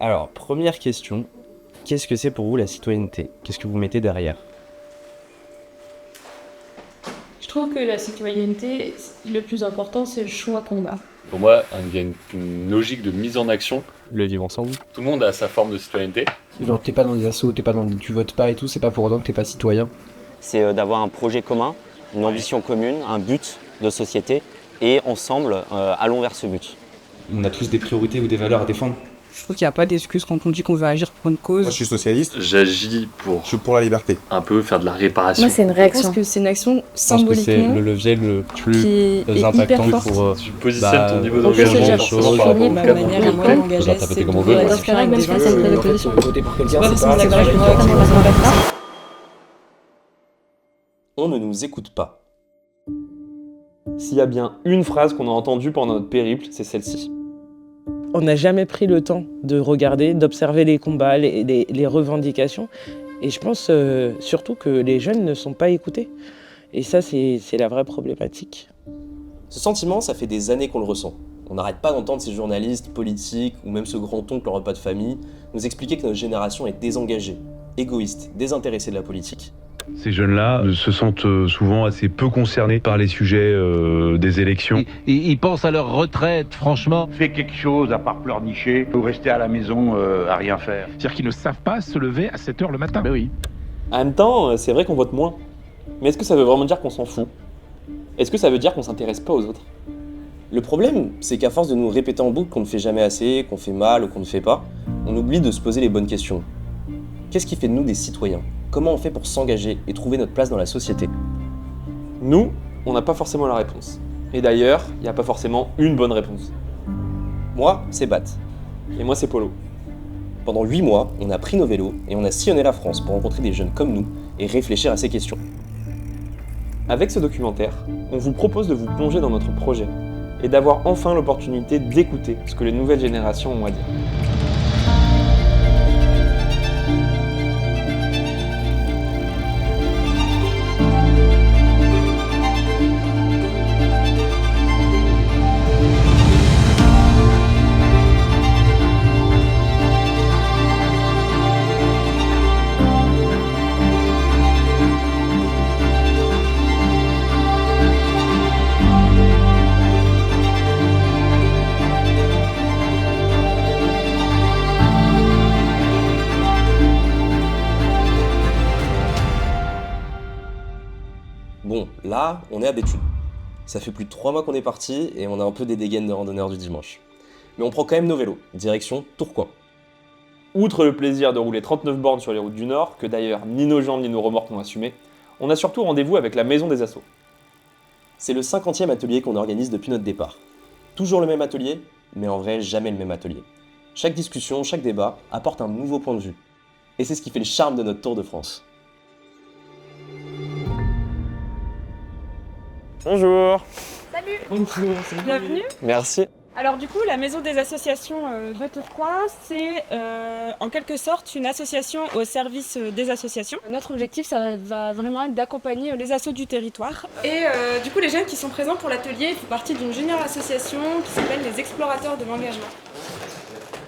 Alors, première question, qu'est-ce que c'est pour vous la citoyenneté? Qu'est-ce que vous mettez derrière? Je trouve que la citoyenneté, le plus important, c'est le choix qu'on a. Pour moi, il y a une logique de mise en action. Le vivre ensemble? Tout le monde a sa forme de citoyenneté. Genre t'es pas dans des assos, tu votes pas et tout, c'est pas pour autant que t'es pas citoyen. C'est d'avoir un projet commun, une ambition commune, un but de société, et ensemble, allons vers ce but. On a tous des priorités ou des valeurs à défendre. Je trouve qu'il n'y a pas d'excuse quand on dit qu'on veut agir pour une cause. Moi, je suis socialiste. J'agis Je suis pour la liberté. un peu faire de la réparation. Moi, c'est une Je pense réaction. que c'est une action Je pense que c'est symboliquement le levier le qui plus est hyper impactant forte. pour... Tu positionnes ton niveau on peut se d'engagement dire forcément que par rapport au ma cadre manière dans à lequel moi t'es. m'engager, taper c'est comme on de veut. dans ce cas-là, avec des gens qui ont des positions. Voter pour quelqu'un, C'est pas c'est forcément pas la grève. On ne nous écoute pas. S'il y a bien une phrase qu'on a entendue pendant notre périple, c'est celle-ci. On n'a jamais pris le temps de regarder, d'observer les combats, les revendications. Et je pense surtout que les jeunes ne sont pas écoutés. Et ça, c'est la vraie problématique. Ce sentiment, ça fait des années qu'on le ressent. On n'arrête pas d'entendre ces journalistes, politiques, ou même ce grand-oncle en repas de famille, nous expliquer que notre génération est désengagée, égoïste, désintéressée de la politique. Ces jeunes-là se sentent souvent assez peu concernés par les sujets des élections. Ils pensent à leur retraite, franchement. Fais quelque chose à part pleurnicher ou rester à la maison à rien faire. C'est-à-dire qu'ils ne savent pas se lever à 7 h le matin. Ben oui. En même temps, c'est vrai qu'on vote moins. Mais est-ce que ça veut vraiment dire qu'on s'en fout? Est-ce que ça veut dire qu'on s'intéresse pas aux autres? Le problème, c'est qu'à force de nous répéter en boucle qu'on ne fait jamais assez, qu'on fait mal ou qu'on ne fait pas, on oublie de se poser les bonnes questions. Qu'est-ce qui fait de nous des citoyens? Comment on fait pour s'engager et trouver notre place dans la société? Nous, on n'a pas forcément la réponse. Et d'ailleurs, il n'y a pas forcément une bonne réponse. Moi, c'est Bat. Et moi, c'est Polo. Pendant 8 mois, on a pris nos vélos et on a sillonné la France pour rencontrer des jeunes comme nous et réfléchir à ces questions. Avec ce documentaire, on vous propose de vous plonger dans notre projet et d'avoir enfin l'opportunité d'écouter ce que les nouvelles générations ont à dire. Bon, là, on est à Béthune. Ça fait plus de 3 mois qu'on est parti et on a un peu des dégaines de randonneurs du dimanche. Mais on prend quand même nos vélos, direction Tourcoing. Outre le plaisir de rouler 39 bornes sur les routes du Nord, que d'ailleurs ni nos jambes ni nos remorques n'ont assumé, on a surtout rendez-vous avec la Maison des Assos. C'est le 50e atelier qu'on organise depuis notre départ. Toujours le même atelier, mais en vrai jamais le même atelier. Chaque discussion, chaque débat apporte un nouveau point de vue. Et c'est ce qui fait le charme de notre Tour de France. Bonjour. Salut. Bonjour. Bienvenue. Merci. Alors du coup, la Maison des associations de Tourcoing, c'est en quelque sorte une association au service des associations. Notre objectif, ça va vraiment être d'accompagner les assos du territoire. Et du coup, les jeunes qui sont présents pour l'atelier font partie d'une junior association qui s'appelle les Explorateurs de l'engagement.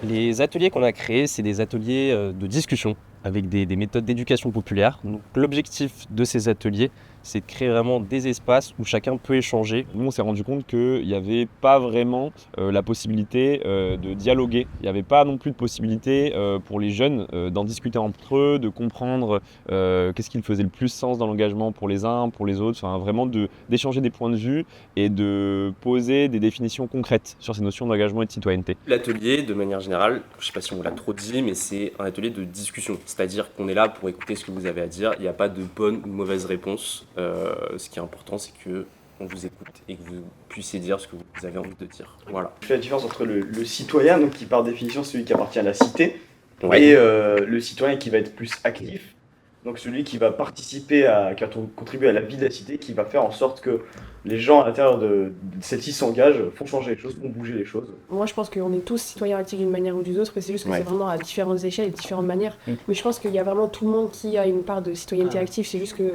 Les ateliers qu'on a créés, c'est des ateliers de discussion avec des méthodes d'éducation populaire. Donc, l'objectif de ces ateliers, c'est de créer vraiment des espaces où chacun peut échanger. Nous, on s'est rendu compte qu'il n'y avait pas vraiment la possibilité de dialoguer. Il n'y avait pas non plus de possibilité pour les jeunes d'en discuter entre eux, de comprendre qu'est-ce qui faisait le plus sens dans l'engagement pour les uns, pour les autres. Enfin, vraiment d'échanger des points de vue et de poser des définitions concrètes sur ces notions d'engagement et de citoyenneté. L'atelier, de manière générale, je ne sais pas si on l'a trop dit, mais c'est un atelier de discussion. C'est-à-dire qu'on est là pour écouter ce que vous avez à dire. Il n'y a pas de bonne ou mauvaise réponse. Ce qui est important, c'est qu'on vous écoute et que vous puissiez dire ce que vous avez envie de dire. Voilà. Je fais la différence entre le citoyen, donc qui par définition celui qui appartient à la cité, Ouais. et le citoyen qui va être plus actif, donc celui qui va participer, qui va contribuer à la vie de la cité, qui va faire en sorte que les gens à l'intérieur de celle-ci s'engagent, font changer les choses, font bouger les choses. Moi, je pense qu'on est tous citoyens actifs d'une manière ou d'une autre, mais c'est juste que c'est vraiment à différentes échelles et différentes manières. Mais je pense qu'il y a vraiment tout le monde qui a une part de citoyenneté active, c'est juste que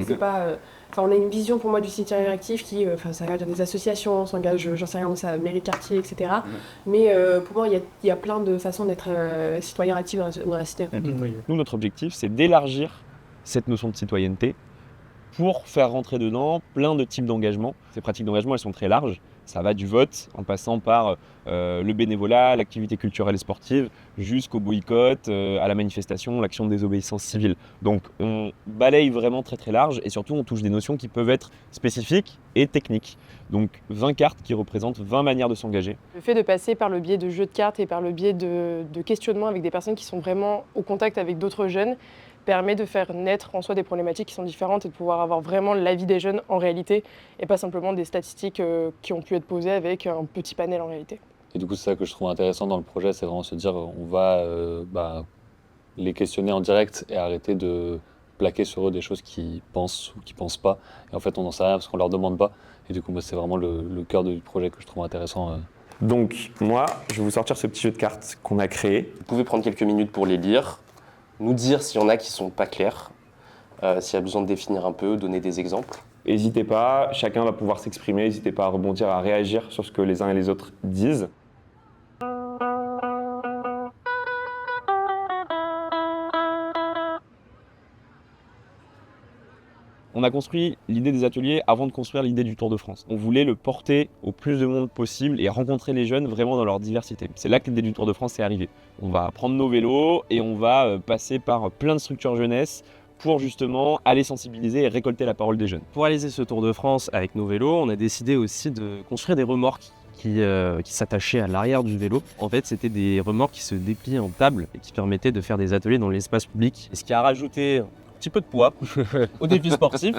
c'est pas... on a une vision pour moi du citoyen actif qui s'engage dans des associations, s'engage, j'en sais rien, dans sa mairie de quartier, etc. Mais pour moi, il y a plein de façons d'être citoyen actif dans la cité. Nous, notre objectif, c'est d'élargir cette notion de citoyenneté pour faire rentrer dedans plein de types d'engagement. Ces pratiques d'engagement, elles sont très larges. Ça va du vote, en passant par le bénévolat, l'activité culturelle et sportive, jusqu'au boycott, à la manifestation, l'action de désobéissance civile. Donc on balaye vraiment très très large et surtout on touche des notions qui peuvent être spécifiques et techniques. Donc 20 cartes qui représentent 20 manières de s'engager. Le fait de passer par le biais de jeux de cartes et par le biais de questionnements avec des personnes qui sont vraiment au contact avec d'autres jeunes permet de faire naître en soi des problématiques qui sont différentes et de pouvoir avoir vraiment l'avis des jeunes en réalité et pas simplement des statistiques qui ont pu être posées avec un petit panel en réalité. Et du coup, c'est ça que je trouve intéressant dans le projet, c'est vraiment se dire on va les questionner en direct et arrêter de plaquer sur eux des choses qu'ils pensent ou qu'ils pensent pas. Et en fait, on n'en sait rien parce qu'on leur demande pas. Et du coup, moi, c'est vraiment le cœur du projet que je trouve intéressant. Donc moi, je vais vous sortir ce petit jeu de cartes qu'on a créé. Vous pouvez prendre quelques minutes pour les lire, nous dire s'il y en a qui sont pas clairs, s'il y a besoin de définir un peu, donner des exemples. N'hésitez pas, chacun va pouvoir s'exprimer, n'hésitez pas à rebondir, à réagir sur ce que les uns et les autres disent. On a construit l'idée des ateliers avant de construire l'idée du Tour de France. On voulait le porter au plus de monde possible et rencontrer les jeunes vraiment dans leur diversité. C'est là que l'idée du Tour de France est arrivée. On va prendre nos vélos et on va passer par plein de structures jeunesse pour justement aller sensibiliser et récolter la parole des jeunes. Pour réaliser ce Tour de France avec nos vélos, on a décidé aussi de construire des remorques qui s'attachaient à l'arrière du vélo. En fait, c'était des remorques qui se dépliaient en table et qui permettaient de faire des ateliers dans l'espace public. Et ce qui a rajouté un petit peu de poids au défi sportif,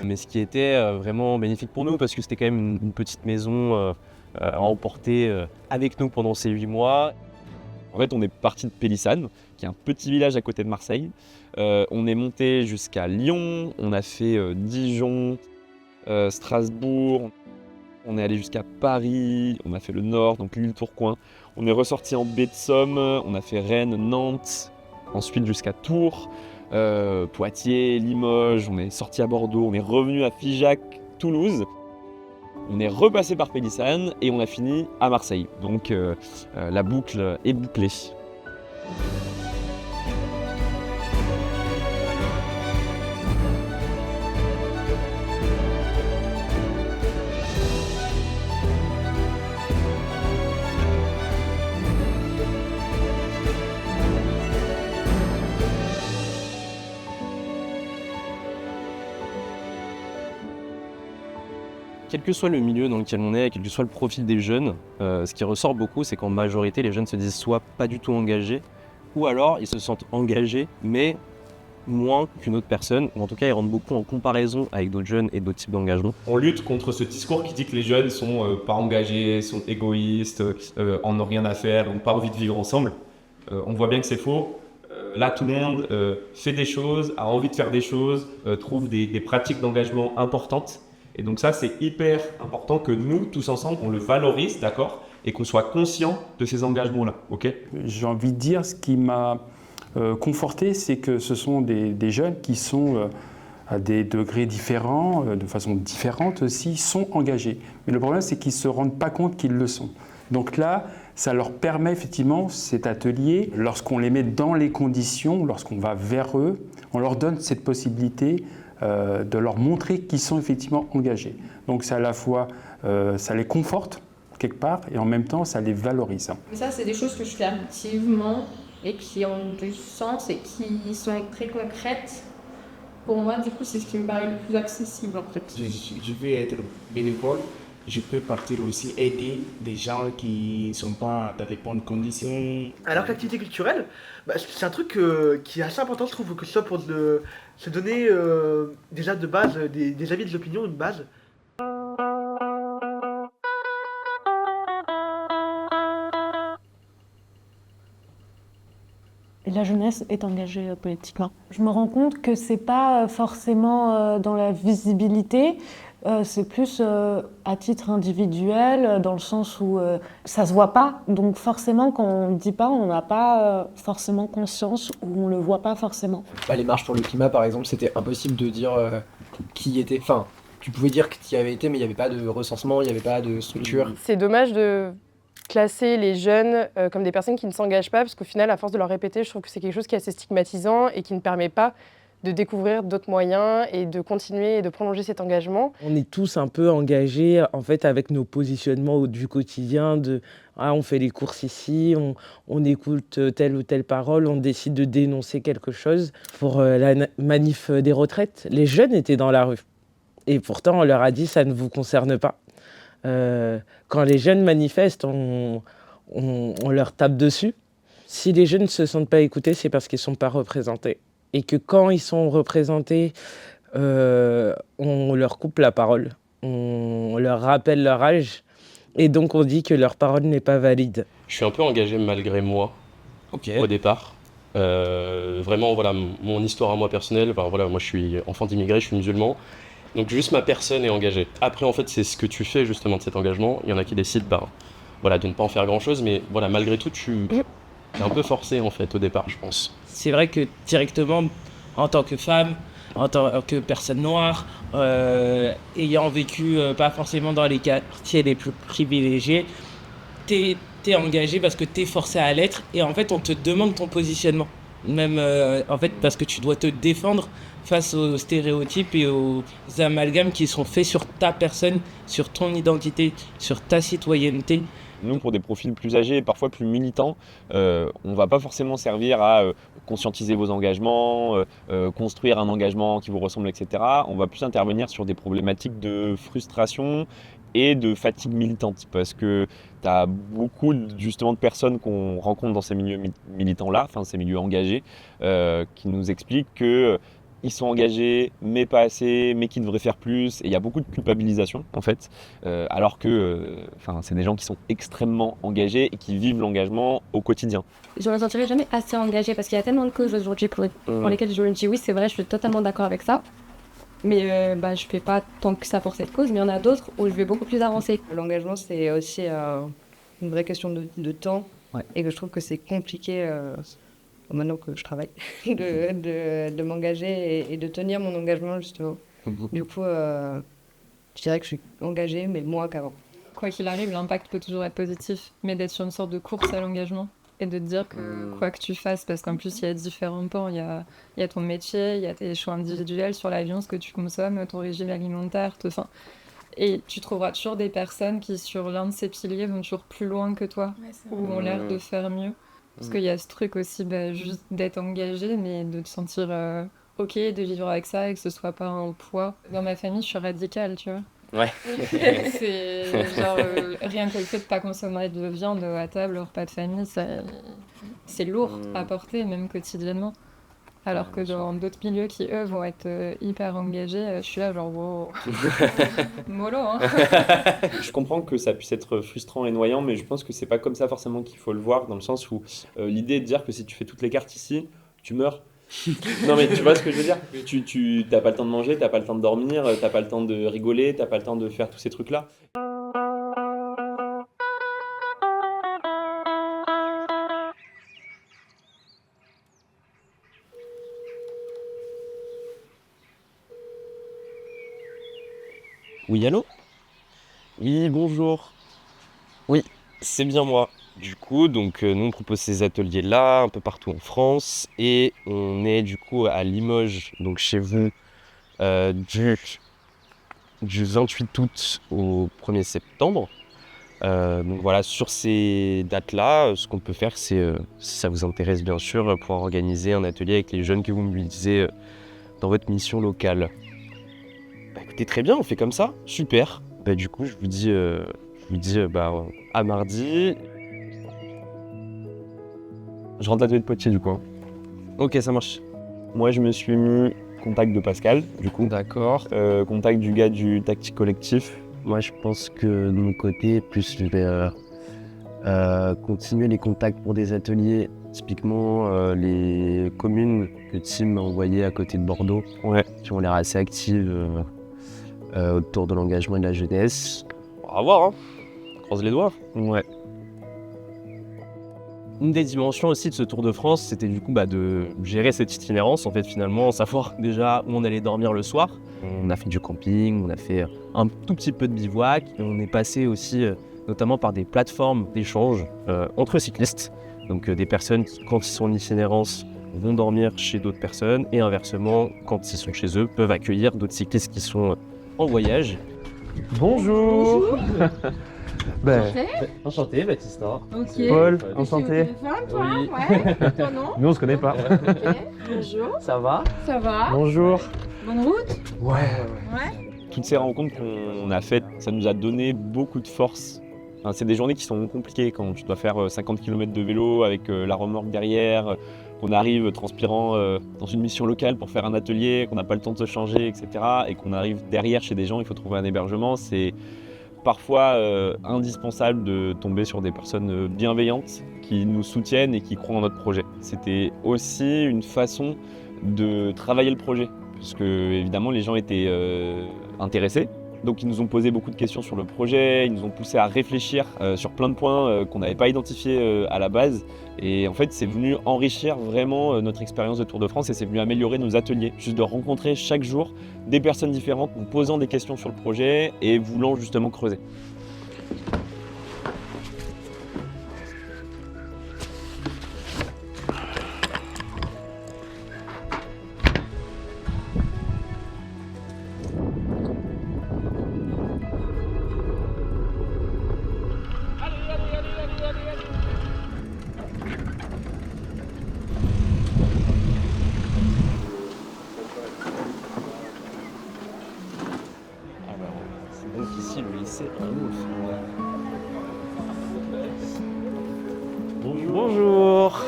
mais ce qui était vraiment bénéfique pour nous parce que c'était quand même une petite maison à emporter avec nous pendant ces 8 mois. En fait, on est parti de Pélissane, qui est un petit village à côté de Marseille. On est monté jusqu'à Lyon, on a fait Dijon, Strasbourg, on est allé jusqu'à Paris, on a fait le nord, donc l'île Tourcoing. On est ressorti en baie de Somme, on a fait Rennes, Nantes, ensuite jusqu'à Tours. Poitiers, Limoges, on est sorti à Bordeaux, on est revenu à Figeac, Toulouse, on est repassé par Pélissane et on a fini à Marseille. Donc la boucle est bouclée. Quel que soit le milieu dans lequel on est, quel que soit le profil des jeunes, ce qui ressort beaucoup, c'est qu'en majorité, les jeunes se disent soit pas du tout engagés, ou alors ils se sentent engagés, mais moins qu'une autre personne, ou en tout cas ils rentrent beaucoup en comparaison avec d'autres jeunes et d'autres types d'engagement. On lutte contre ce discours qui dit que les jeunes sont pas engagés, sont égoïstes, en n'ont rien à faire, n'ont pas envie de vivre ensemble. On voit bien que c'est faux. Là, tout le monde fait des choses, a envie de faire des choses, trouve des pratiques d'engagement importantes. Et donc ça, c'est hyper important que nous, tous ensemble, on le valorise, d'accord, et qu'on soit conscient de ces engagements-là, ok ? J'ai envie de dire, ce qui m'a conforté, c'est que ce sont des jeunes qui sont à des degrés différents, de façon différente aussi, sont engagés. Mais le problème, c'est qu'ils ne se rendent pas compte qu'ils le sont. Donc là, ça leur permet effectivement, cet atelier, lorsqu'on les met dans les conditions, lorsqu'on va vers eux, on leur donne cette possibilité de leur montrer qu'ils sont effectivement engagés. Donc c'est à la fois, ça les conforte quelque part et en même temps ça les valorise. Mais ça c'est des choses que je fais activement et qui ont du sens et qui sont très concrètes. Pour moi du coup c'est ce qui me paraît le plus accessible en fait. Je vais être bénévole, je peux partir aussi aider des gens qui ne sont pas dans des bonnes conditions. Alors que l'activité culturelle, c'est un truc qui est assez important je trouve, que ce soit pour se donner déjà de base des avis, des opinions, une base. Et la jeunesse est engagée politiquement. Je me rends compte que c'est pas forcément dans la visibilité, C'est plus à titre individuel, dans le sens où ça se voit pas. Donc forcément, quand on ne dit pas, on n'a pas forcément conscience ou on le voit pas forcément. Bah, les marches pour le climat, par exemple, c'était impossible de dire qui y était. Enfin, tu pouvais dire que tu y avais été, mais il n'y avait pas de recensement, il n'y avait pas de structure. C'est dommage de classer les jeunes comme des personnes qui ne s'engagent pas, parce qu'au final, à force de leur répéter, je trouve que c'est quelque chose qui est assez stigmatisant et qui ne permet pas de découvrir d'autres moyens et de continuer et de prolonger cet engagement. On est tous un peu engagés en fait avec nos positionnements du quotidien de on fait les courses ici, on écoute telle ou telle parole, on décide de dénoncer quelque chose. Pour la manif des retraites, les jeunes étaient dans la rue et pourtant on leur a dit ça ne vous concerne pas. Quand les jeunes manifestent, on leur tape dessus. Si les jeunes ne se sentent pas écoutés, c'est parce qu'ils ne sont pas représentés. Et que quand ils sont représentés, on leur coupe la parole, on leur rappelle leur âge, et donc on dit que leur parole n'est pas valide. Je suis un peu engagé malgré moi, au départ. Vraiment, voilà, mon histoire à moi personnelle, voilà, moi je suis enfant d'immigré, je suis musulman, donc juste ma personne est engagée. Après, en fait, c'est ce que tu fais justement de cet engagement. Il y en a qui décident voilà, de ne pas en faire grand-chose, mais voilà, malgré tout, t'es un peu forcé en fait au départ, je pense. C'est vrai que directement, en tant que femme, en tant que personne noire, ayant vécu pas forcément dans les quartiers les plus privilégiés, t'es engagé parce que t'es forcé à l'être et en fait on te demande ton positionnement. Même en fait parce que tu dois te défendre face aux stéréotypes et aux amalgames qui sont faits sur ta personne, sur ton identité, sur ta citoyenneté. Nous, pour des profils plus âgés et parfois plus militants, on ne va pas forcément servir à conscientiser vos engagements, construire un engagement qui vous ressemble, etc. On va plus intervenir sur des problématiques de frustration et de fatigue militante, parce que tu as beaucoup justement de personnes qu'on rencontre dans ces milieux militants-là, enfin ces milieux engagés, qui nous expliquent que ils sont engagés, mais pas assez, mais qui devraient faire plus. Et il y a beaucoup de culpabilisation, en fait, alors que c'est des gens qui sont extrêmement engagés et qui vivent l'engagement au quotidien. Je ne me sentirai jamais assez engagée parce qu'il y a tellement de causes aujourd'hui pour lesquelles je me dis oui, c'est vrai, je suis totalement d'accord avec ça. Mais je ne fais pas tant que ça pour cette cause, mais il y en a d'autres où je vais beaucoup plus avancer. L'engagement, c'est aussi une vraie question de temps, et que je trouve que c'est compliqué, maintenant que je travaille, de m'engager et de tenir mon engagement, justement. Du coup, je dirais que je suis engagée, mais moins qu'avant. Quoi qu'il arrive, l'impact peut toujours être positif, mais d'être sur une sorte de course à l'engagement et de te dire que quoi que tu fasses, parce qu'en plus il y a différents pans, il y a ton métier, il y a tes choix individuels sur la viande, ce que tu consommes, ton régime alimentaire, et tu trouveras toujours des personnes qui sur l'un de ces piliers vont toujours plus loin que toi, ou ont l'air de faire mieux. Parce qu'il y a ce truc aussi juste d'être engagé, mais de te sentir ok, de vivre avec ça et que ce soit pas un poids. Dans ma famille, je suis radicale, tu vois. Ouais. C'est genre, rien que le fait de pas consommer de viande à table, au repas de famille, c'est lourd à porter, même quotidiennement. Alors que dans d'autres milieux qui, eux, vont être hyper engagés, je suis là genre, wow, mollo, hein. Je comprends que ça puisse être frustrant et noyant, mais je pense que c'est pas comme ça forcément qu'il faut le voir, dans le sens où l'idée est de dire que si tu fais toutes les cartes ici, tu meurs. Non mais tu vois ce que je veux dire, tu t'as pas le temps de manger, t'as pas le temps de dormir, t'as pas le temps de rigoler, t'as pas le temps de faire tous ces trucs-là. Oui, allô? Oui, bonjour. Oui, c'est bien moi. Du coup, donc nous on propose ces ateliers-là un peu partout en France et on est du coup à Limoges, donc chez vous, du 28 août au 1er septembre. Donc voilà, sur ces dates-là, ce qu'on peut faire, c'est, si ça vous intéresse bien sûr, pouvoir organiser un atelier avec les jeunes que vous mobilisez dans votre mission locale. Bah écoutez, très bien, on fait comme ça, super. Bah du coup, je vous dis à mardi. Je rentre l'atelier de Poitiers du coup. Hein. Ok, ça marche. Moi, je me suis mis contact de Pascal, du coup. D'accord. Contact du gars du Tactique Collectif. Moi, je pense que de mon côté, plus je vais continuer les contacts pour des ateliers. Typiquement, les communes que Tim m'a envoyées à côté de Bordeaux, qui ont l'air assez actives autour de l'engagement et de la jeunesse. On va voir, hein. Croise les doigts. Ouais. Une des dimensions aussi de ce Tour de France, c'était du coup de gérer cette itinérance, en fait, finalement, savoir déjà où on allait dormir le soir. On a fait du camping, on a fait un tout petit peu de bivouac, et on est passé aussi notamment par des plateformes d'échange entre cyclistes. Donc des personnes qui, quand ils sont en itinérance, vont dormir chez d'autres personnes, et inversement, quand ils sont chez eux, peuvent accueillir d'autres cyclistes qui sont en voyage. Bonjour. Enchanté, Baptista. Okay. Paul, enchanté. Toi, oui. Ouais. Toi, non? Nous, on se connaît pas. Ok. Bonjour. Ça va? Ça va. Bonjour. Bonne route. Ouais. Toutes ces rencontres qu'on a faites, ça nous a donné beaucoup de force. Enfin, c'est des journées qui sont compliquées quand tu dois faire 50 km de vélo avec la remorque derrière, qu'on arrive transpirant dans une mission locale pour faire un atelier, qu'on n'a pas le temps de se changer, etc. Et qu'on arrive derrière chez des gens, il faut trouver un hébergement. C'est parfois indispensable de tomber sur des personnes bienveillantes qui nous soutiennent et qui croient en notre projet. C'était aussi une façon de travailler le projet, puisque évidemment les gens étaient intéressés. Donc ils nous ont posé beaucoup de questions sur le projet, ils nous ont poussé à réfléchir sur plein de points qu'on n'avait pas identifiés à la base. Et en fait, c'est venu enrichir vraiment notre expérience de Tour de France et c'est venu améliorer nos ateliers. Juste de rencontrer chaque jour des personnes différentes, nous posant des questions sur le projet et voulant justement creuser. Donc ici, le lycée Bonjour.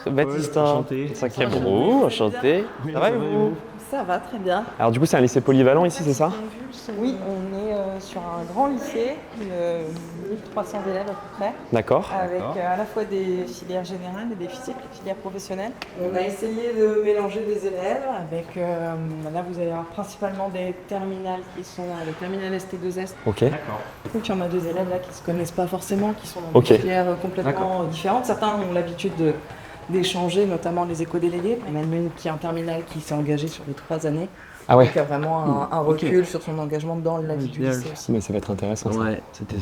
Baptista. Enchanté. Sacré brou, enchanté. Ça va et vous? Ça va très bien. Alors du coup, c'est un lycée polyvalent ici, c'est ça? Oui, on est sur un grand lycée, 1300 élèves à peu près. D'accord. Avec à la fois des filières générales et des filières professionnelles. On a essayé de mélanger des élèves avec, là vous allez avoir principalement des terminales qui sont les terminales ST2S. Ok. D'accord. Donc il y en a deux élèves là qui ne se connaissent pas forcément, qui sont dans des filières complètement différentes. Certains ont l'habitude d'échanger, notamment les éco-délégués. Il y en a une qui est un terminal qui s'est engagé sur les 3 années. Ah ouais. Donc il y a vraiment un recul sur son engagement dans la vie du lycée aussi. Mais ça va être intéressant. Ouais, c'était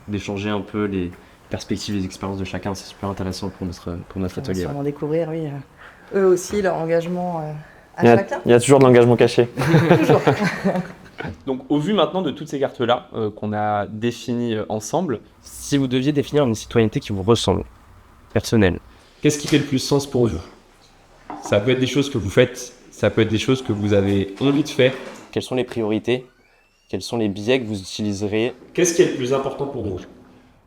d'échanger un peu les perspectives et les expériences de chacun, c'est super intéressant pour notre atelier. On va sûrement découvrir, oui, eux aussi, leur engagement à chacun. Il y a toujours de l'engagement caché. Toujours. Donc au vu maintenant de toutes ces cartes-là qu'on a définies ensemble, Si vous deviez définir une citoyenneté qui vous ressemble, personnelle, qu'est-ce qui fait le plus sens pour vous? Ça peut être des choses que vous faites, ça peut être des choses que vous avez envie de faire. Quelles sont les priorités? Quels sont les biais que vous utiliserez? Qu'est-ce qui est le plus important pour vous?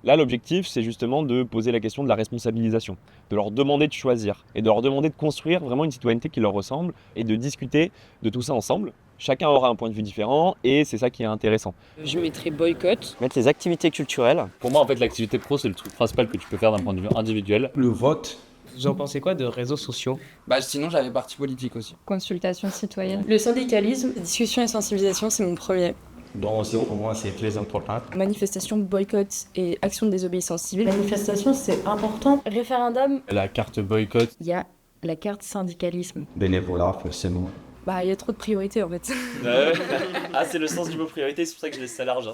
Là, l'objectif, c'est justement de poser la question de la responsabilisation, de leur demander de choisir et de leur demander de construire vraiment une citoyenneté qui leur ressemble et de discuter de tout ça ensemble. Chacun aura un point de vue différent et c'est ça qui est intéressant. Je mettrais boycott. Mettre les activités culturelles. Pour moi, en fait, l'activité pro, c'est le truc principal que tu peux faire d'un point de vue individuel. Le vote. Vous en pensez quoi de réseaux sociaux? Sinon, j'avais parti politique aussi. Consultation citoyenne. Le syndicalisme, discussion et sensibilisation, c'est mon premier. Donc aussi, pour moi, c'est très important. Manifestation, boycott et action de désobéissance civile. Manifestation, c'est important. Référendum. la carte boycott, Il y a la carte syndicalisme. Bénévolat, forcément. Il y a trop de priorités en fait. Ah, c'est le sens du mot priorité, c'est pour ça que je laisse ça large.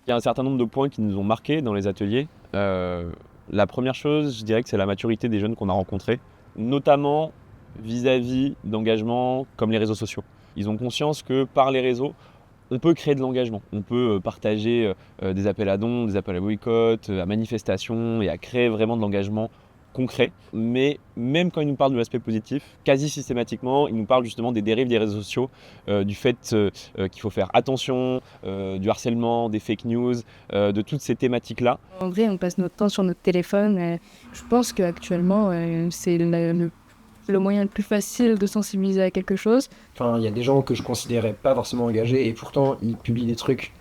Il y a un certain nombre de points qui nous ont marqués dans les ateliers. La première chose, je dirais que c'est la maturité des jeunes qu'on a rencontrés, notamment vis-à-vis d'engagements comme les réseaux sociaux. Ils ont conscience que par les réseaux, on peut créer de l'engagement. On peut partager des appels à dons, des appels à boycott, à manifestation et à créer vraiment de l'engagement concret. Mais même quand ils nous parlent de l'aspect positif, quasi systématiquement, ils nous parlent justement des dérives des réseaux sociaux, du fait qu'il faut faire attention, du harcèlement, des fake news, de toutes ces thématiques-là. En vrai, on passe notre temps sur notre téléphone. Je pense qu'actuellement, c'est le moyen le plus facile de sensibiliser à quelque chose. Enfin, il y a des gens que je considérais pas forcément engagés et pourtant ils publient des trucs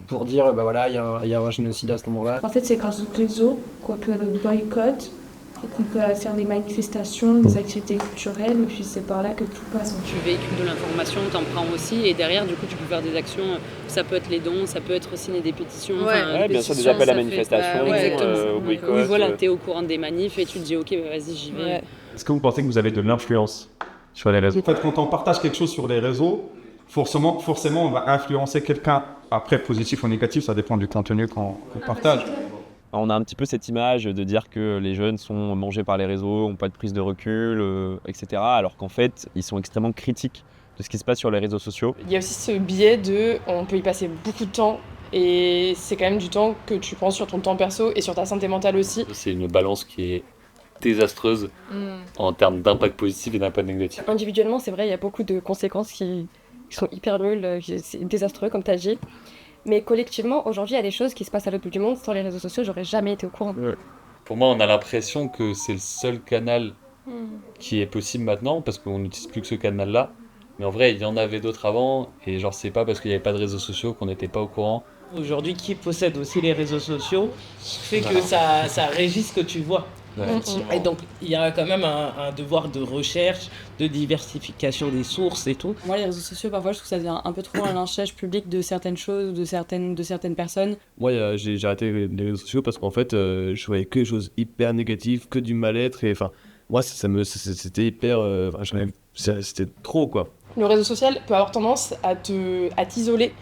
pour dire il y a un génocide à ce moment-là. En fait, c'est grâce aux réseaux qu'on peut le boycott on peut faire des manifestations, des activités culturelles, et puis c'est par là que tout passe. Tu véhicules de l'information, t'en prends aussi, et derrière, du coup, tu peux faire des actions. Ça peut être les dons, ça peut être signer des pétitions. Ouais, bien sûr, des appels à manifestation, exactement. au boycott. Oui, voilà, t'es au courant des manifs et tu te dis, ok, bah, vas-y, j'y vais. Est-ce que vous pensez que vous avez de l'influence sur les réseaux? En fait, quand on partage quelque chose sur les réseaux, forcément on va influencer quelqu'un. Après, positif ou négatif, ça dépend du contenu qu'on partage. On a un petit peu cette image de dire que les jeunes sont mangés par les réseaux, n'ont pas de prise de recul, etc. Alors qu'en fait, ils sont extrêmement critiques de ce qui se passe sur les réseaux sociaux. Il y a aussi ce biais de on peut y passer beaucoup de temps et c'est quand même du temps que tu prends sur ton temps perso et sur ta santé mentale aussi. C'est une balance qui est désastreuse en termes d'impact positif et d'impact négatif. Individuellement, c'est vrai, il y a beaucoup de conséquences qui sont hyper nulles, c'est désastreux comme tu as dit. Mais collectivement, aujourd'hui, il y a des choses qui se passent à l'autre bout du monde. Sans les réseaux sociaux, j'aurais jamais été au courant. Pour moi, on a l'impression que c'est le seul canal qui est possible maintenant, parce qu'on n'utilise plus que ce canal-là. Mais en vrai, il y en avait d'autres avant, et genre, c'est pas parce qu'il n'y avait pas de réseaux sociaux qu'on n'était pas au courant. Aujourd'hui, qui possède aussi les réseaux sociaux fait que ça régit ce que tu vois. Et donc, il y a quand même un devoir de recherche, de diversification des sources et tout. Moi, les réseaux sociaux, parfois, je trouve que ça devient un peu trop un lynchage public de certaines choses, de certaines personnes. Moi, j'ai arrêté les réseaux sociaux parce qu'en fait, je voyais que des choses hyper négatives, que du mal-être. Et enfin, moi, c'était hyper... c'était trop, quoi. Le réseau social peut avoir tendance à t'isoler.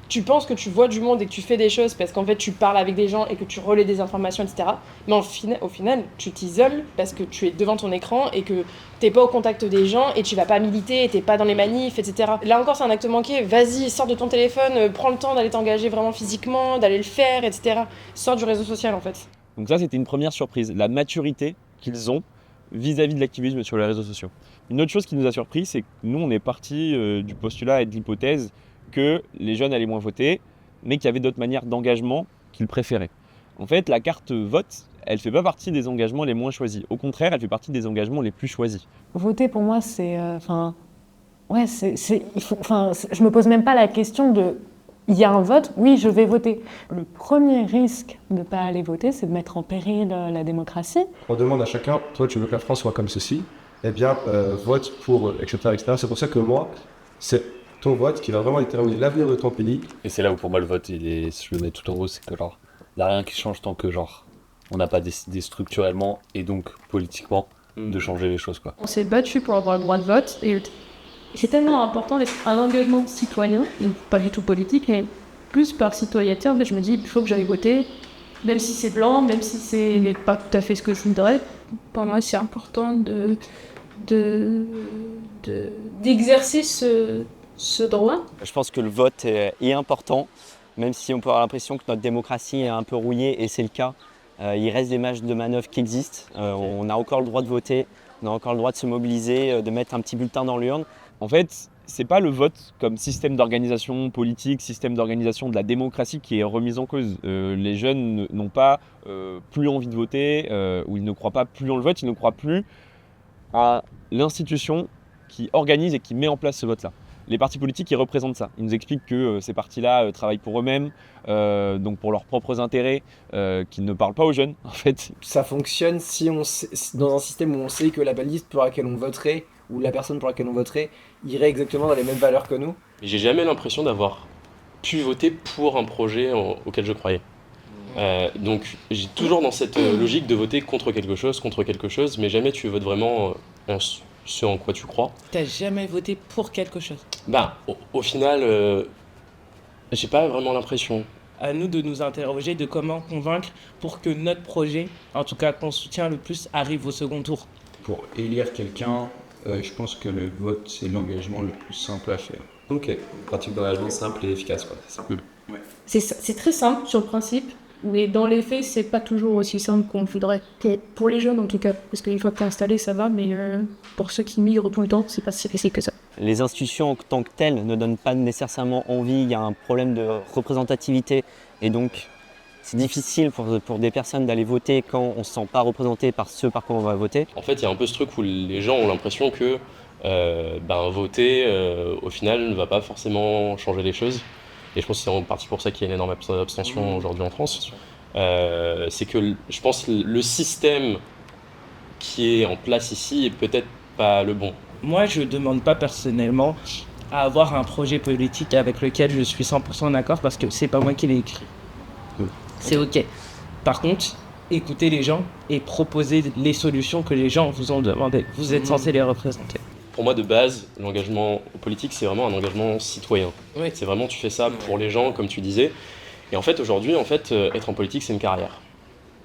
Tu penses que tu vois du monde et que tu fais des choses parce qu'en fait tu parles avec des gens et que tu relais des informations, etc. Mais au final, tu t'isoles parce que tu es devant ton écran et que t'es pas au contact des gens et tu vas pas militer, t'es pas dans les manifs, etc. Là encore, c'est un acte manqué. Vas-y, sors de ton téléphone, prends le temps d'aller t'engager vraiment physiquement, d'aller le faire, etc. Sors du réseau social, en fait. Donc ça, c'était une première surprise, la maturité qu'ils ont vis-à-vis de l'activisme sur les réseaux sociaux. Une autre chose qui nous a surpris, c'est que nous, on est parti du postulat et de l'hypothèse que les jeunes allaient moins voter, mais qu'il y avait d'autres manières d'engagement qu'ils préféraient. En fait, la carte vote, elle ne fait pas partie des engagements les moins choisis. Au contraire, elle fait partie des engagements les plus choisis. Voter, pour moi, c'est... je me pose même pas la question de... Il y a un vote, oui, je vais voter. Le premier risque de ne pas aller voter, c'est de mettre en péril la démocratie. On demande à chacun, toi tu veux que la France soit comme ceci, eh bien vote pour, etc. C'est pour ça que moi, c'est ton vote qui va vraiment déterminer l'avenir de ton pays. Et c'est là où pour moi le vote, je le mets tout en haut, c'est que genre, il n'y a rien qui change tant que genre, on n'a pas décidé structurellement et donc politiquement de changer les choses, quoi. On s'est battu pour avoir le droit de vote et c'est tellement important d'être un engagement citoyen, donc pas du tout politique, mais plus par citoyenneté. En fait, je me dis, il faut que j'aille voter, même si c'est blanc, même si c'est pas tout à fait ce que je voudrais. Pour moi, c'est important d'exercer ce droit. Je pense que le vote est important, même si on peut avoir l'impression que notre démocratie est un peu rouillée, et c'est le cas. Il reste des marges de manœuvre qui existent. On a encore le droit de voter, on a encore le droit de se mobiliser, de mettre un petit bulletin dans l'urne. En fait, c'est pas le vote comme système d'organisation politique, système d'organisation de la démocratie qui est remis en cause. Les jeunes n'ont pas plus envie de voter, ou ils ne croient pas plus en le vote, ils ne croient plus à l'institution qui organise et qui met en place ce vote-là. Les partis politiques, ils représentent ça. Ils nous expliquent que ces partis-là travaillent pour eux-mêmes, donc pour leurs propres intérêts, qu'ils ne parlent pas aux jeunes, en fait. Ça fonctionne si on sait, dans un système où on sait que la liste pour laquelle on voterait, ou la personne pour laquelle on voterait, irait exactement dans les mêmes valeurs que nous. J'ai jamais l'impression d'avoir pu voter pour un projet auquel je croyais. Donc j'ai toujours dans cette logique de voter contre quelque chose, mais jamais tu votes vraiment en ce en quoi tu crois. T'as jamais voté pour quelque chose? Bah, au final, j'ai pas vraiment l'impression. À nous de nous interroger de comment convaincre pour que notre projet, en tout cas qu'on soutient le plus, arrive au second tour. Pour élire quelqu'un, je pense que le vote, c'est l'engagement le plus simple à faire. Ok, pratique d'engagement simple et efficace, quoi. C'est ça. Ouais. C'est très simple sur le principe, mais dans les faits, c'est pas toujours aussi simple qu'on voudrait. Pour les jeunes en tout cas, parce qu'une fois que t'es installé, ça va, mais pour ceux qui migrent tout le temps, c'est pas si facile que ça. Les institutions en tant que telles ne donnent pas nécessairement envie, il y a un problème de représentativité, et donc c'est difficile pour des personnes d'aller voter quand on ne se sent pas représenté par ce par quoi on va voter. En fait, il y a un peu ce truc où les gens ont l'impression que voter, au final, ne va pas forcément changer les choses. Et je pense que c'est en partie pour ça qu'il y a une énorme abstention aujourd'hui en France. C'est que je pense que le système qui est en place ici est peut-être pas le bon. Moi, je ne demande pas personnellement à avoir un projet politique avec lequel je suis 100% d'accord parce que c'est pas moi qui l'ai écrit. C'est ok. Par contre, écoutez les gens et proposez les solutions que les gens vous ont demandées. Vous êtes censé les représenter. Pour moi, de base, l'engagement politique, c'est vraiment un engagement citoyen. Oui. C'est vraiment, tu fais ça pour les gens, comme tu disais. Et en fait, aujourd'hui, être en politique, c'est une carrière.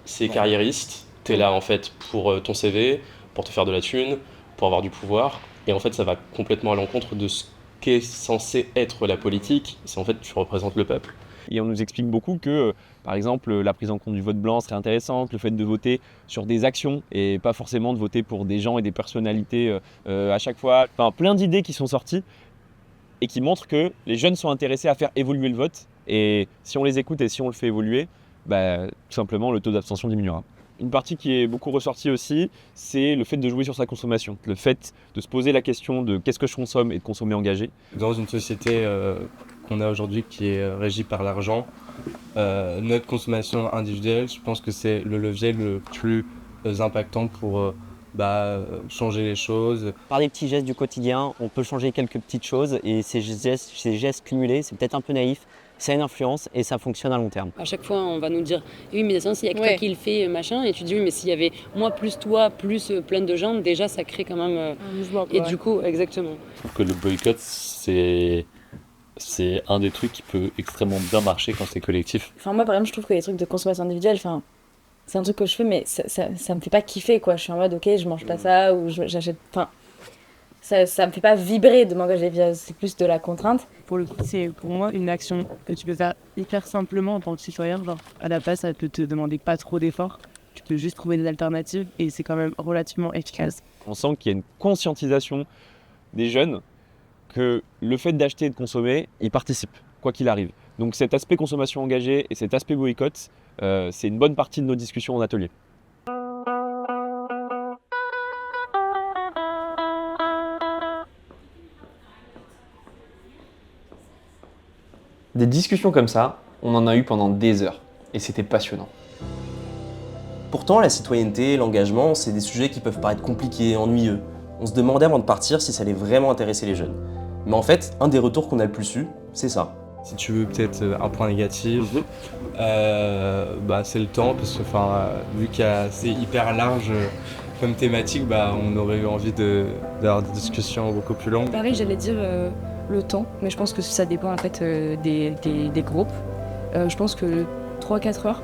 C'est carriériste. T'es là, en fait, pour ton CV, pour te faire de la thune, pour avoir du pouvoir. Et en fait, ça va complètement à l'encontre de ce qu'est censé être la politique. C'est en fait, tu représentes le peuple. Et on nous explique beaucoup que, par exemple, la prise en compte du vote blanc serait intéressante, le fait de voter sur des actions et pas forcément de voter pour des gens et des personnalités à chaque fois. Enfin, plein d'idées qui sont sorties et qui montrent que les jeunes sont intéressés à faire évoluer le vote. Et si on les écoute et si on le fait évoluer, tout simplement le taux d'abstention diminuera. Une partie qui est beaucoup ressortie aussi, c'est le fait de jouer sur sa consommation. Le fait de se poser la question de qu'est-ce que je consomme et de consommer engagé. Dans une société qu'on a aujourd'hui qui est régie par l'argent, notre consommation individuelle, je pense que c'est le levier le plus impactant pour changer les choses. Par des petits gestes du quotidien, on peut changer quelques petites choses et ces gestes cumulés, c'est peut-être un peu naïf, ça a une influence et ça fonctionne à long terme. À chaque fois, on va nous dire oui, mais il y a que toi qui le fais, machin. Et tu dis oui, mais s'il y avait moi plus toi, plus plein de gens, déjà ça crée quand même un mouvement. Et du coup, exactement. Je trouve que le boycott, c'est un des trucs qui peut extrêmement bien marcher quand c'est collectif. Enfin, moi, par exemple, je trouve que les trucs de consommation individuelle, c'est un truc que je fais, mais ça me fait pas kiffer, quoi. Je suis en mode, ok, je mange pas ça, ou j'achète. Enfin, ça me fait pas vibrer de m'engager, c'est plus de la contrainte. Pour le coup, c'est pour moi une action que tu peux faire hyper simplement en tant que citoyen. Genre, à la base, ça peut te demander pas trop d'efforts. Tu peux juste trouver des alternatives et c'est quand même relativement efficace. On sent qu'il y a une conscientisation des jeunes que le fait d'acheter et de consommer, ils participent, quoi qu'il arrive. Donc cet aspect consommation engagée et cet aspect boycott, c'est une bonne partie de nos discussions en atelier. Des discussions comme ça, on en a eu pendant des heures, et c'était passionnant. Pourtant, la citoyenneté, l'engagement, c'est des sujets qui peuvent paraître compliqués, ennuyeux. On se demandait avant de partir si ça allait vraiment intéresser les jeunes. Mais en fait, un des retours qu'on a le plus eu, c'est ça. Si tu veux peut-être un point négatif, c'est le temps, parce que vu que c'est hyper large comme thématique, on aurait eu envie d'avoir des discussions beaucoup plus longues. Pareil, j'allais dire le temps, mais je pense que ça dépend en fait des groupes. Je pense que 3-4 heures.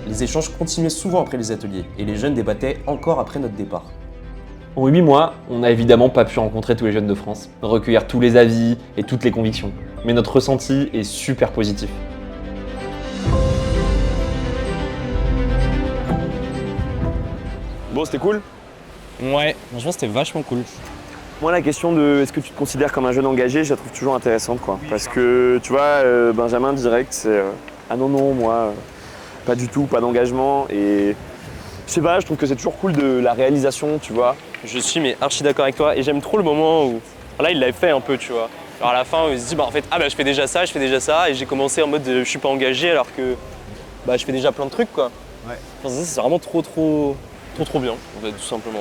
Les échanges continuaient souvent après les ateliers, et les jeunes débattaient encore après notre départ. En 8 mois, on n'a évidemment pas pu rencontrer tous les jeunes de France, recueillir tous les avis et toutes les convictions, mais notre ressenti est super positif. Bon, c'était cool? Ouais, franchement c'était vachement cool. Moi, la question de est-ce que tu te considères comme un jeune engagé, je la trouve toujours intéressante, quoi. Parce que, tu vois, Benjamin direct, c'est ah non, moi, pas du tout, pas d'engagement. Et je sais pas, je trouve que c'est toujours cool de la réalisation, tu vois. Je suis archi d'accord avec toi, et j'aime trop le moment où, là il l'avait fait un peu, tu vois. Alors à la fin, il se dit, je fais déjà ça, et j'ai commencé en mode je suis pas engagé alors que je fais déjà plein de trucs, quoi. Ouais. Enfin, c'est vraiment trop bien, en fait, tout simplement.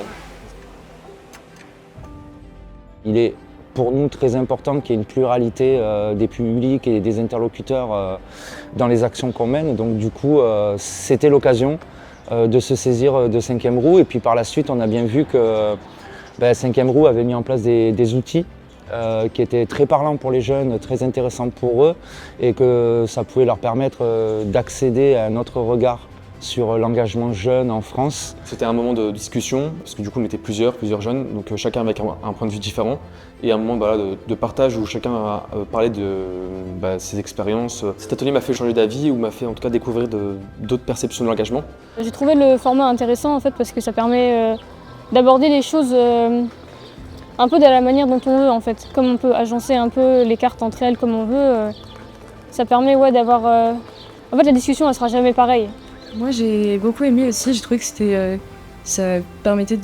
Il est pour nous très important qu'il y ait une pluralité des publics et des interlocuteurs dans les actions qu'on mène. Donc du coup, c'était l'occasion de se saisir de 5e roue. Et puis par la suite, on a bien vu que 5e roue avait mis en place des outils qui étaient très parlants pour les jeunes, très intéressants pour eux, et que ça pouvait leur permettre d'accéder à un autre regard sur l'engagement jeune en France. C'était un moment de discussion, parce que du coup on était plusieurs jeunes, donc chacun avec un point de vue différent, et un moment de partage où chacun a parlé de ses expériences. Cet atelier m'a fait changer d'avis, ou m'a fait en tout cas découvrir d'autres perceptions de l'engagement. J'ai trouvé le format intéressant en fait parce que ça permet d'aborder les choses un peu de la manière dont on veut en fait. Comme on peut agencer un peu les cartes entre elles comme on veut, ça permet d'avoir... En fait la discussion elle sera jamais pareille. Moi j'ai beaucoup aimé aussi, j'ai trouvé que ça permettait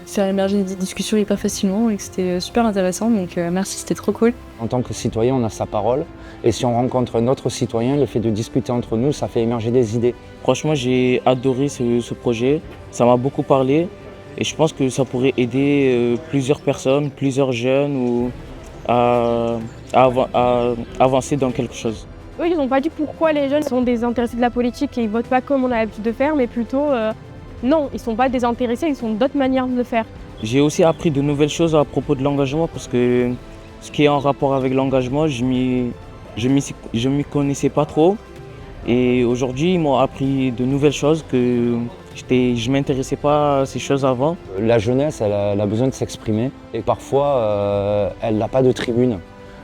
faire émerger des discussions hyper facilement et que c'était super intéressant. Donc merci, c'était trop cool. En tant que citoyen, on a sa parole. Et si on rencontre un autre citoyen, le fait de discuter entre nous, ça fait émerger des idées. Franchement, j'ai adoré ce projet. Ça m'a beaucoup parlé. Et je pense que ça pourrait aider plusieurs personnes, plusieurs jeunes à avancer dans quelque chose. Eux, ils n'ont pas dit pourquoi les jeunes sont désintéressés de la politique et ils votent pas comme on a l'habitude de faire, mais plutôt non, ils sont pas désintéressés, ils ont d'autres manières de le faire. J'ai aussi appris de nouvelles choses à propos de l'engagement parce que ce qui est en rapport avec l'engagement, je m'y connaissais pas trop. Et aujourd'hui, ils m'ont appris de nouvelles choses que je ne m'intéressais pas à ces choses avant. La jeunesse, elle a besoin de s'exprimer et parfois, elle n'a pas de tribune.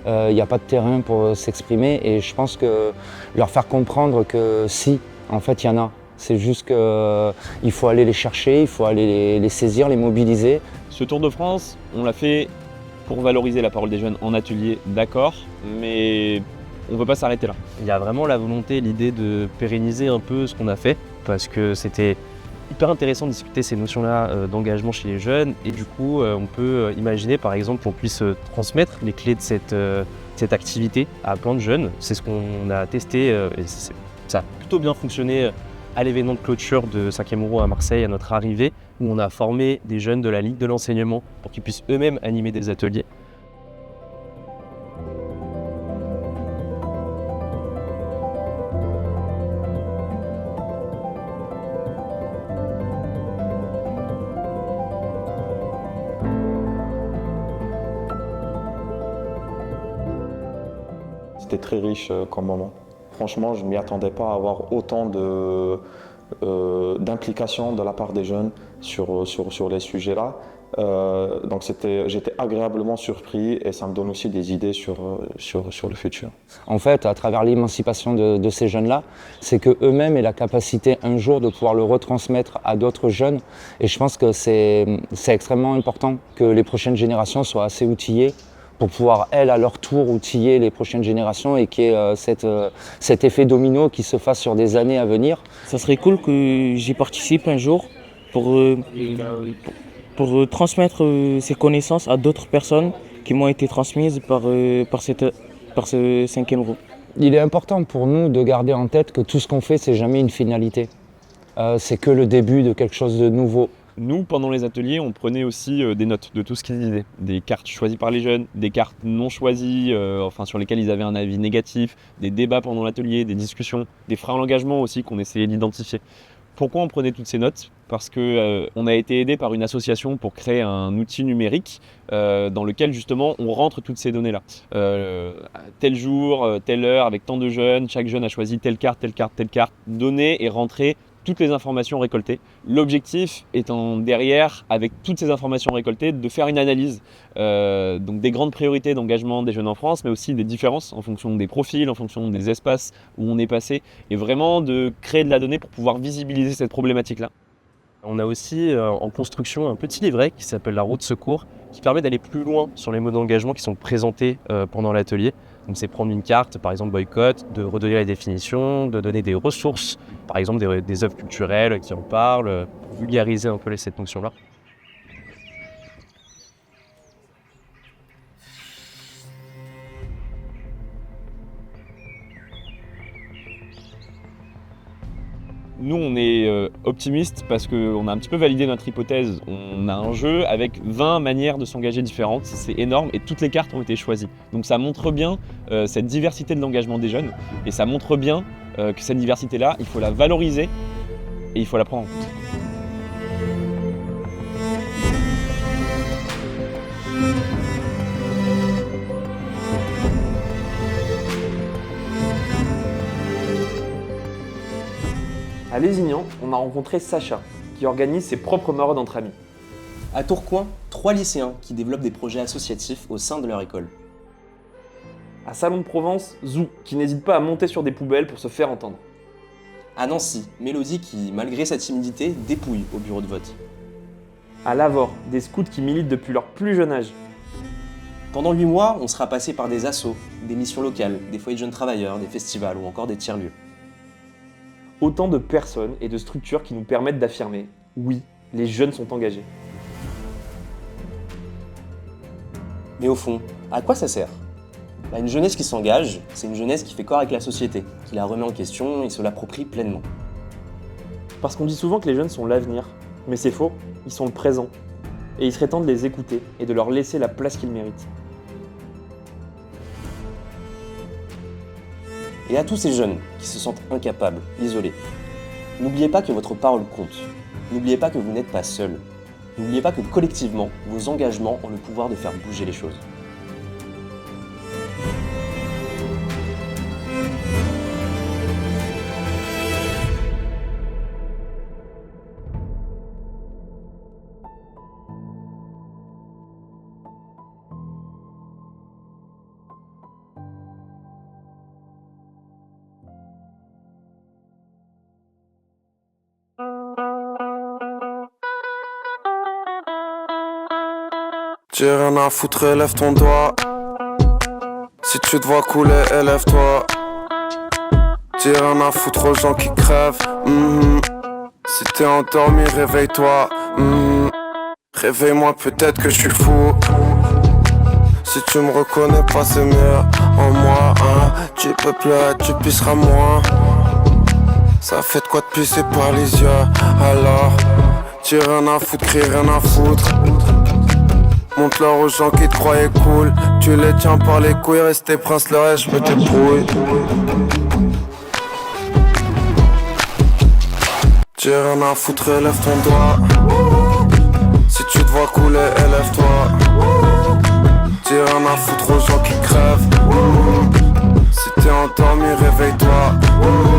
Il n'y a pas de terrain pour s'exprimer et je pense que leur faire comprendre que si, en fait, il y en a. C'est juste qu'il faut aller les chercher, il faut aller les saisir, les mobiliser. Ce Tour de France, on l'a fait pour valoriser la parole des jeunes en atelier, d'accord, mais on ne peut pas s'arrêter là. Il y a vraiment la volonté, l'idée de pérenniser un peu ce qu'on a fait, parce que c'était hyper intéressant de discuter ces notions-là d'engagement chez les jeunes. Et du coup, on peut imaginer par exemple qu'on puisse transmettre les clés de cette activité à plein de jeunes. C'est ce qu'on a testé et ça a plutôt bien fonctionné à l'événement de clôture de 5e Euro à Marseille à notre arrivée, où on a formé des jeunes de la Ligue de l'enseignement pour qu'ils puissent eux-mêmes animer des ateliers. C'était très riche comme moment. Franchement, je ne m'y attendais pas à avoir autant d'implication de la part des jeunes sur les sujets-là. Donc j'étais agréablement surpris et ça me donne aussi des idées sur le futur. En fait, à travers l'émancipation de ces jeunes-là, c'est qu'eux-mêmes aient la capacité un jour de pouvoir le retransmettre à d'autres jeunes. Et je pense que c'est extrêmement important que les prochaines générations soient assez outillées pour pouvoir, elles, à leur tour, outiller les prochaines générations et qu'il y ait cet effet domino qui se fasse sur des années à venir. Ça serait cool que j'y participe un jour pour transmettre ces connaissances à d'autres personnes qui m'ont été transmises par ce 5e Euro. Il est important pour nous de garder en tête que tout ce qu'on fait, c'est jamais une finalité. C'est que le début de quelque chose de nouveau. Nous, pendant les ateliers, on prenait aussi des notes de tout ce qu'ils disaient. Des cartes choisies par les jeunes, des cartes non choisies, sur lesquelles ils avaient un avis négatif, des débats pendant l'atelier, des discussions, des freins à l'engagement aussi qu'on essayait d'identifier. Pourquoi on prenait toutes ces notes ? Parce qu'on a été aidé par une association pour créer un outil numérique dans lequel justement on rentre toutes ces données-là. Tel jour, telle heure, avec tant de jeunes, chaque jeune a choisi telle carte, donner et rentrer toutes les informations récoltées. L'objectif étant derrière, avec toutes ces informations récoltées, de faire une analyse donc des grandes priorités d'engagement des jeunes en France, mais aussi des différences en fonction des profils, en fonction des espaces où on est passé, et vraiment de créer de la donnée pour pouvoir visibiliser cette problématique-là. On a aussi en construction un petit livret qui s'appelle la roue de secours, qui permet d'aller plus loin sur les modes d'engagement qui sont présentés pendant l'atelier. Donc c'est prendre une carte, par exemple boycott, de redonner la définition, de donner des ressources, par exemple des œuvres culturelles qui en parlent, pour vulgariser un peu cette notion-là. Nous, on est optimistes parce qu'on a un petit peu validé notre hypothèse. On a un jeu avec 20 manières de s'engager différentes, c'est énorme, et toutes les cartes ont été choisies. Donc ça montre bien cette diversité de l'engagement des jeunes, et ça montre bien que cette diversité-là, il faut la valoriser et il faut la prendre en compte. À Lézignan, on a rencontré Sacha, qui organise ses propres maraudes entre amis. À Tourcoing, 3 lycéens qui développent des projets associatifs au sein de leur école. À Salon de Provence, Zou, qui n'hésite pas à monter sur des poubelles pour se faire entendre. À Nancy, Mélodie qui, malgré sa timidité, dépouille au bureau de vote. À Lavore, des scouts qui militent depuis leur plus jeune âge. Pendant 8 mois, on sera passé par des assos, des missions locales, des foyers de jeunes travailleurs, des festivals ou encore des tiers-lieux. Autant de personnes et de structures qui nous permettent d'affirmer, oui, les jeunes sont engagés. Mais au fond, à quoi ça sert ? Une jeunesse qui s'engage, c'est une jeunesse qui fait corps avec la société, qui la remet en question et se l'approprie pleinement. Parce qu'on dit souvent que les jeunes sont l'avenir, mais c'est faux, ils sont le présent. Et il serait temps de les écouter et de leur laisser la place qu'ils méritent. Et à tous ces jeunes qui se sentent incapables, isolés, n'oubliez pas que votre parole compte. N'oubliez pas que vous n'êtes pas seul. N'oubliez pas que collectivement, vos engagements ont le pouvoir de faire bouger les choses. J'ai rien à foutre, élève ton doigt. Si tu te vois couler, élève-toi. J'ai rien à foutre aux gens qui crèvent. Si t'es endormi, réveille-toi. Réveille-moi, peut-être que je suis fou. Si tu me reconnais pas, c'est mieux en moi. Tu peux pleurer, tu pisseras moins. Ça fait de quoi te pisser par les yeux. Alors, j'ai rien à foutre, crie rien à foutre. Montre-leur aux gens qui te croyaient cool. Tu les tiens par les couilles, restez prince, le reste, je me débrouille. J'ai rien à foutre, élève ton doigt. Si tu te vois couler, élève-toi. J'ai rien à foutre aux gens qui crèvent. Si t'es endormi, réveille-toi.